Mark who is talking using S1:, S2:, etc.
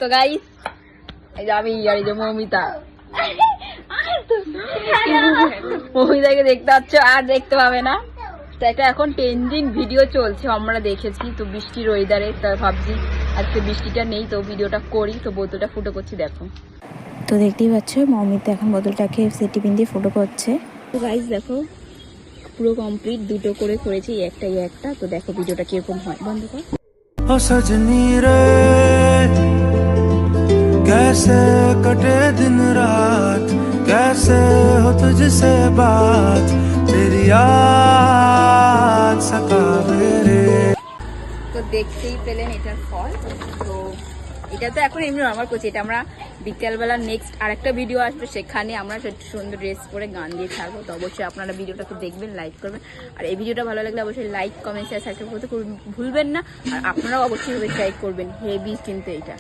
S1: তো গাইস এই যে আমি আর এই যে মমিতাকে দেখতে পাচ্ছ, আর দেখতে পাবে না। তো একটা এখন ট্রেন্ডিং ভিডিও চলছে, আমরা দেখেছি। তো বৃষ্টির ওয়েদারে তা ভাবছি আজকে বৃষ্টিটা নেই, তো ভিডিওটা করি। তো বোতলটা ফুটো করছি, দেখো।
S2: তো দেখতেই পাচ্ছ মমিতা এখন বোতলটাকে সেটি পিন দিয়ে ফুটো করছে।
S1: তো গাইস দেখো পুরো কমপ্লিট, দুটো করে করেছি, একটাই একটা। তো দেখো ভিডিওটা কিরকম হয়, বন্ধ কর।
S3: ओ सजनी रे कैसे कटे दिन रात, कैसे हो तुझसे बात, तेरी याद सतावे रे।
S1: তো দেখতেই পেলেন এটার ফল। তো এটা তো এখন এমনি নর্মাল করছি, এটা আমরা বিকেলবেলা নেক্সট আরেকটা ভিডিও আসবে, সেখানে আমরা সুন্দর ড্রেস পরে গান দিয়ে থাকবো। তো অবশ্যই আপনারা ভিডিওটা তো দেখবেন, লাইক করবেন। আর এই ভিডিওটা ভালো লাগলে অবশ্যই লাইক, কমেন্ট, শেয়ার, সাবস্ক্রাইব করতে ভুলবেন না। আর আপনারাও অবশ্যই সাবস্ক্রাইব করবেন, হেভি কিন্তু এইটা।